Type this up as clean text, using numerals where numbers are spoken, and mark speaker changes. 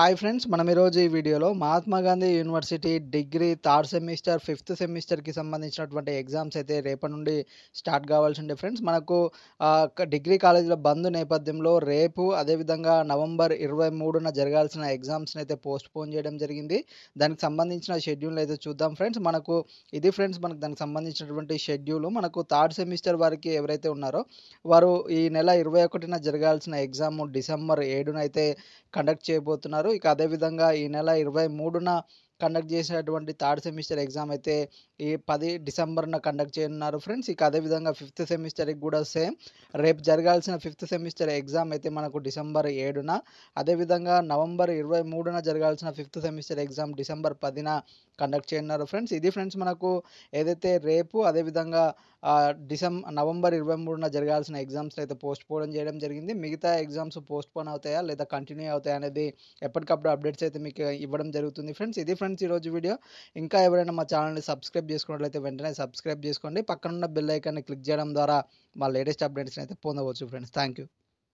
Speaker 1: Hi friends, మనం ఈరోజు ఈ వీడియోలో Mahatma Gandhi university degree third semester, fifth సెమిస్టర్‌కి సంబంధించినటువంటి ఎగ్జామ్స్ అయితే రేపటి నుండి స్టార్ట్ కావాల్సి ఉండే ఫ్రెండ్స్. మనకు డిగ్రీ కాలేజీల బంద్ నేపథ్యంలో రేపు అదేవిధంగా నవంబర్ 23న జరగాల్సిన ఎగ్జామ్స్‌ని అయితే పోస్ట్‌పోన్ చేయడం జరిగింది. దానికి సంబంధించిన షెడ్యూల్‌ని అయితే చూద్దాం ఫ్రెండ్స్. మనకు దానికి సంబంధించినటువంటి షెడ్యూల్. మనకు థర్డ్ సెమిస్టర్ వారికి ఎవరైతే ఉన్నారో వారు ఈ నెల 21న జరగాల్సిన ఎగ్జామ్ డిసెంబర్ 7న అయితే కండక్ట్ చేయబోతున్నారు. ఇక అదేవిధంగా ఈ నెల 23న కండక్ట్ చేసినటువంటి థర్డ్ సెమిస్టర్ ఎగ్జామ్ అయితే ఈ 10 డిసెంబర్‌న కండక్ట్ చేయనున్నారు ఫ్రెండ్స్. ఇక అదేవిధంగా ఫిఫ్త్ సెమిస్టర్‌కి కూడా సేమ్. రేపు జరగాల్సిన ఫిఫ్త్ సెమిస్టర్ ఎగ్జామ్ అయితే మనకు డిసెంబర్ 7న, అదేవిధంగా నవంబర్ 23న జరగాల్సిన ఫిఫ్త్ సెమిస్టర్ ఎగ్జామ్ డిసెంబర్ 10న కండక్ట్ చేయనున్నారు ఫ్రెండ్స్. ఇది ఫ్రెండ్స్ మనకు ఏదైతే రేపు అదేవిధంగా నవంబర్ 23న జరగాల్సిన ఎగ్జామ్స్‌ని అయితే పోస్ట్‌పోన్ చేయడం జరిగింది. మిగతా ఎగ్జామ్స్ పోస్ట్‌పోన్ అవుతాయా లేదా కంటిన్యూ అవుతాయా అనేది ఎప్పటికప్పుడు అప్డేట్స్ అయితే మీకు ఇవ్వడం జరుగుతుంది ఫ్రెండ్స్. ఇది ఫ్రెండ్స్ ఈరోజు వీడియో. ఇంకా ఎవరైనా మా ఛానల్‌ని సబ్స్క్రైబ్ చేసుకున్నట్లయితే వెంటనే సబ్స్క్రైబ్ చేసుకోండి. పక్కనున్న బెల్ ఐకాన్‌ని క్లిక్ చేయడం ద్వారా మా లేటెస్ట్ అప్డేట్స్‌ని అయితే పొందవచ్చు ఫ్రెండ్స్. Thank you.